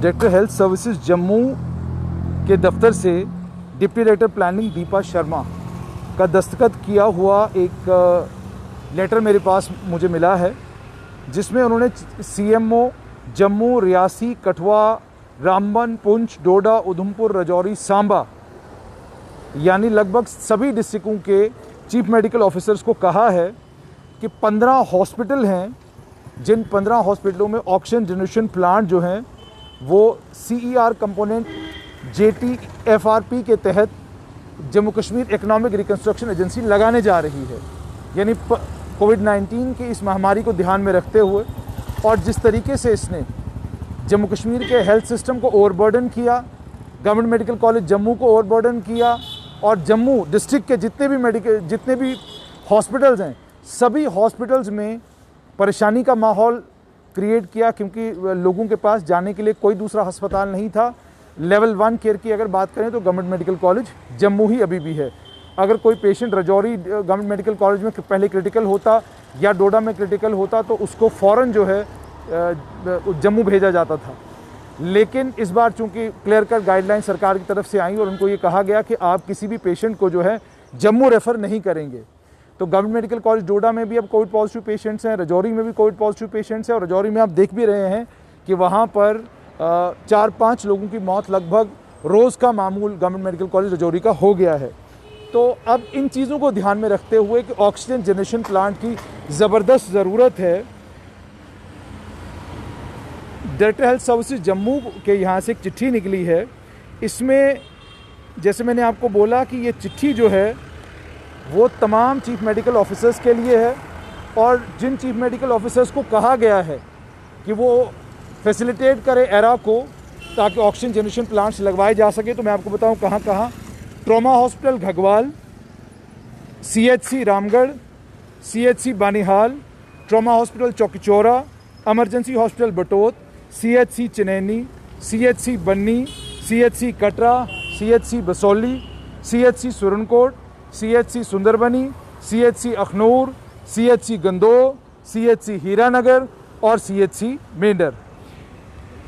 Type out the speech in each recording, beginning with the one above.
Director health services Jammu के दफ्तर से deputy director planning Deepa Sharma का दस्तखत किया हुआ एक लेटर मेरे पास मुझे मिला है, जिसमें उन्होंने सीएमओ जम्मू, रियासी, कठुआ, रामबन, पुंछ, डोडा, उधमपुर, राजौरी, सांबा यानी लगभग सभी डिस्ट्रिक्टों के चीफ मेडिकल ऑफिसर्स को कहा है कि 15 हॉस्पिटल हैं, जिन 15 हॉस्पिटलों में ऑक्सीजन जनरेशन प्लांट जो हैं वो CER कंपोनेंट JTFRP के तहत Jammu Kashmir economic reconstruction agency लगाने जा रही है। यानी कोविड-19 की इस महामारी को ध्यान में रखते हुए और जिस तरीके से इसने जम्मू कश्मीर के हेल्थ सिस्टम को ओवरबर्डन किया, गवर्नमेंट मेडिकल कॉलेज जम्मू को ओवरबर्डन किया और जम्मू डिस्ट्रिक्ट के जितने भी हॉस्पिटल्स हैं, सभी हॉस्पिटल्स में परेशानी का माहौल क्रिएट किया, क्योंकि लोगों के पास जाने के लिए कोई दूसरा अस्पताल नहीं था। लेवल 1 केयर की अगर बात करें तो गवर्नमेंट मेडिकल कॉलेज जम्मू ही अभी भी है। अगर कोई patient Rajouri government medical college में पहले क्रिटिकल होता या डोडा में क्रिटिकल होता तो उसको फ़ौरन जो है जम्मू भेजा जाता था। लेकिन इस बार चूंकि क्लियर कट गाइडलाइन सरकार की तरफ से आई और उनको ये कहा गया कि आप किसी भी पेशेंट को जो है जम्मू रेफ़र नहीं करेंगे, तो गवर्नमेंट मेडिकल कॉलेज डोडा में भी अब कोविड पॉजिटिव पेशेंट्स हैं, राजौरी में भी कोविड पॉजिटिव पेशेंट्स हैं और राजौरी में आप देख भी रहे हैं कि वहाँ पर 4-5 लोगों की मौत लगभग रोज़ का मामूल गवर्नमेंट मेडिकल कॉलेज राजौरी का हो गया है। तो अब इन चीज़ों को ध्यान में रखते हुए कि ऑक्सीजन जनरेशन प्लांट की ज़बरदस्त ज़रूरत है, डायरेक्टर हेल्थ सर्विसेज जम्मू के यहाँ से एक चिट्ठी निकली है। इसमें जैसे मैंने आपको बोला कि ये चिट्ठी जो है वो तमाम चीफ मेडिकल ऑफिसर्स के लिए है और जिन चीफ मेडिकल ऑफिसर्स को कहा गया है कि वो फैसिलिटेट करे एरा को ताकि ऑक्सीजन जनरेशन प्लांट्स लगवाए जा सके, तो मैं आपको बताऊं कहाँ कहाँ। Trauma hospital Ghagwal, CHC Ramgarh, CHC Banihal, trauma hospital Chowkichora, emergency hospital Batote, CHC Chenani, CHC Bani, CHC Katra, CHC Basohli, CHC Surankote, CHC Sunderbani, CHC Akhnoor, CHC Gandoh, CHC Hiranagar और CHC मेंढर।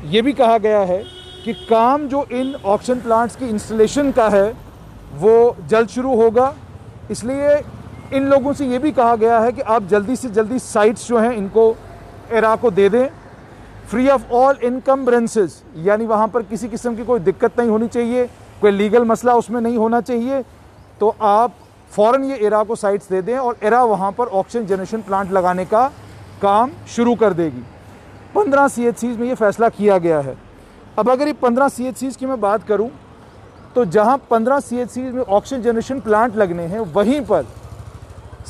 ये भी कहा गया है कि काम जो इन ऑक्सीजन प्लांट्स की इंस्टॉलेशन का है वो जल्द शुरू होगा, इसलिए इन लोगों से ये भी कहा गया है कि आप जल्दी से जल्दी साइट्स जो हैं इनको एरा को दे दें, फ्री ऑफ ऑल इनकम्बरेंसेस, यानी वहाँ पर किसी किस्म की कोई दिक्कत नहीं होनी चाहिए, कोई लीगल मसला उसमें नहीं होना चाहिए। तो आप फ़ौरन ये एरा को साइट्स दे दें और एरा वहाँ पर ऑक्सीजन जनरेशन प्लांट लगाने का काम शुरू कर देगी। 15 CHCs में ये फैसला किया गया है। अब अगर ये 15 CHCs की मैं बात करूँ तो जहाँ 15 CHCs में ऑक्सीजन जनरेशन प्लांट लगने हैं वहीं पर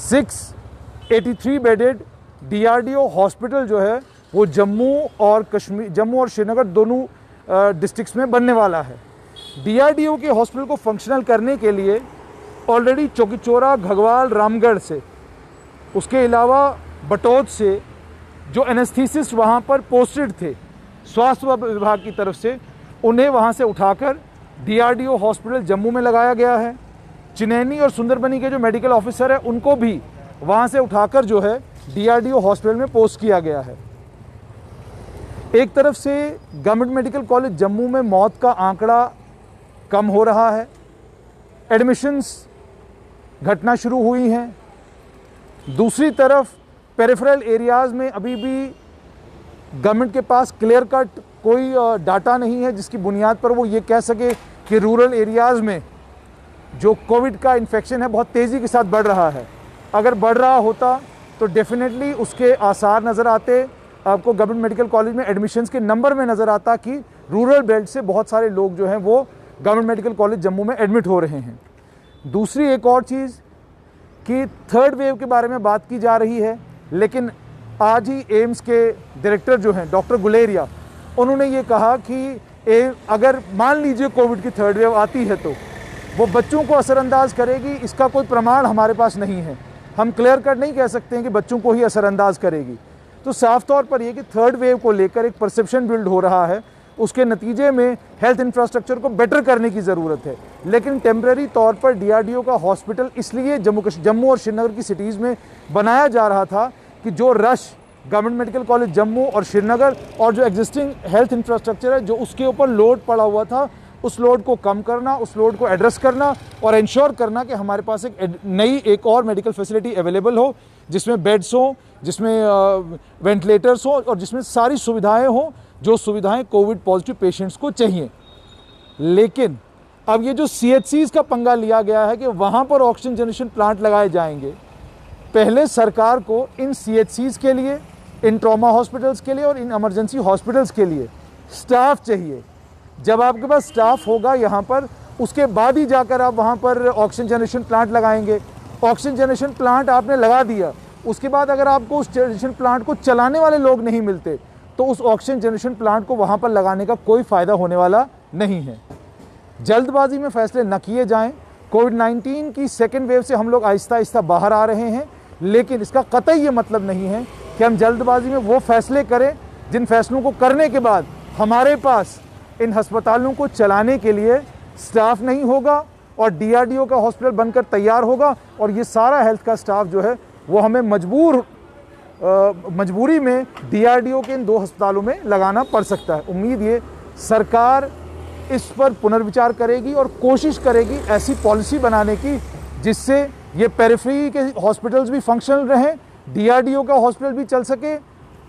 683 बेडेड DRDO हॉस्पिटल जो है वो जम्मू और श्रीनगर दोनों डिस्ट्रिक्ट्स में बनने वाला है। DRDO के हॉस्पिटल को फंक्शनल करने के लिए ऑलरेडी चौकीचौरा, घगवाल, रामगढ़ से, उसके अलावा बटौत से जो एनेस्थीसिस्ट वहाँ पर पोस्टेड थे स्वास्थ्य विभाग की तरफ से, उन्हें वहाँ से उठाकर DRDO हॉस्पिटल जम्मू में लगाया गया है। चिनैनी और सुंदरबनी के जो मेडिकल ऑफिसर हैं उनको भी वहाँ से उठाकर जो है DRDO हॉस्पिटल में पोस्ट किया गया है। एक तरफ से गवर्नमेंट मेडिकल कॉलेज जम्मू में मौत का आंकड़ा कम हो रहा है, एडमिशन्स घटना शुरू हुई हैं। दूसरी तरफ पेरिफेरल एरियाज़ में अभी भी गवर्नमेंट के पास क्लियर कट कोई डाटा नहीं है जिसकी बुनियाद पर वो ये कह सके कि रूरल एरियाज़ में जो कोविड का इन्फेक्शन है बहुत तेज़ी के साथ बढ़ रहा है। अगर बढ़ रहा होता तो डेफिनेटली उसके आसार नज़र आते, आपको गवर्नमेंट मेडिकल कॉलेज में एडमिशन्स के नंबर में नज़र आता कि रूरल बेल्ट से बहुत सारे लोग जो हैं वो गवर्नमेंट मेडिकल कॉलेज जम्मू में एडमिट हो रहे हैं। दूसरी एक और चीज़ कि थर्ड वेव के बारे में बात की जा रही है, लेकिन आज ही एम्स के डायरेक्टर जो हैं डॉक्टर गुलेरिया, उन्होंने ये कहा कि अगर मान लीजिए कोविड की थर्ड वेव आती है तो वो बच्चों को असरअंदाज करेगी, इसका कोई प्रमाण हमारे पास नहीं है। हम क्लियर कट नहीं कह सकते हैं कि बच्चों को ही असरअंदाज करेगी। तो साफ तौर पर यह कि थर्ड वेव को लेकर एक परसेप्शन बिल्ड हो रहा है, उसके नतीजे में हेल्थ इंफ्रास्ट्रक्चर को बेटर करने की ज़रूरत है। लेकिन टेम्परेरी तौर पर DRDO का हॉस्पिटल इसलिए जम्मू और श्रीनगर की सिटीज़ में बनाया जा रहा था कि जो rush government medical college Jammu और श्रीनगर और जो एग्जिस्टिंग हेल्थ इंफ्रास्ट्रक्चर है जो उसके ऊपर लोड पड़ा हुआ था, उस लोड को कम करना, उस लोड को एड्रेस करना और इंश्योर करना कि हमारे पास एक और मेडिकल फैसिलिटी अवेलेबल हो, जिसमें बेड्स हो, जिसमें वेंटिलेटर्स हो और जिसमें सारी सुविधाएं हो जो सुविधाएं कोविड पॉजिटिव पेशेंट्स को चाहिए। लेकिन अब ये जो CHCs का पंगा लिया गया है कि वहाँ पर ऑक्सीजन जनरेशन प्लांट लगाए जाएंगे, पहले सरकार को इन CHCs के लिए, इन ट्रॉमा हॉस्पिटल्स के लिए और इन इमरजेंसी हॉस्पिटल्स के लिए स्टाफ चाहिए। जब आपके पास स्टाफ होगा यहाँ पर, उसके बाद ही जाकर आप वहाँ पर ऑक्सीजन जनरेशन प्लांट लगाएंगे। ऑक्सीजन जनरेशन प्लांट आपने लगा दिया, उसके बाद अगर आपको उस जनरेशन प्लांट को चलाने वाले लोग नहीं मिलते तो उस ऑक्सीजन जनरेशन प्लांट को वहाँ पर लगाने का कोई फ़ायदा होने वाला नहीं है। जल्दबाजी में फैसले न किए जाएं। कोविड-19 की सेकेंड वेव से हम लोग आहिस्ता आहिस्ता बाहर आ रहे हैं, लेकिन इसका कतई ये मतलब नहीं है कि हम जल्दबाजी में वो फैसले करें जिन फैसलों को करने के बाद हमारे पास इन अस्पतालों को चलाने के लिए स्टाफ नहीं होगा और DRDO का हॉस्पिटल बनकर तैयार होगा और ये सारा हेल्थ का स्टाफ जो है वो हमें मजबूरी में DRDO के इन 2 अस्पतालों में लगाना पड़ सकता है। उम्मीद ये सरकार इस पर पुनर्विचार करेगी और कोशिश करेगी ऐसी पॉलिसी बनाने की जिससे ये पेरिफेरी के हॉस्पिटल्स भी फंक्शनल रहें, DRDO का हॉस्पिटल भी चल सके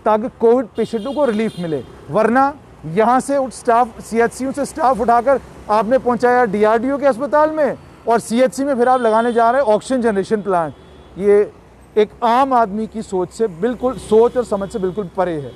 ताकि कोविड पेशेंटों को रिलीफ मिले। वरना यहाँ से स्टाफ CHCU से स्टाफ उठाकर आपने पहुँचाया DRDO के अस्पताल में और CHC में फिर आप लगाने जा रहे हैं ऑक्सीजन जनरेशन प्लांट। ये एक आम आदमी की सोच और समझ से बिल्कुल परे है।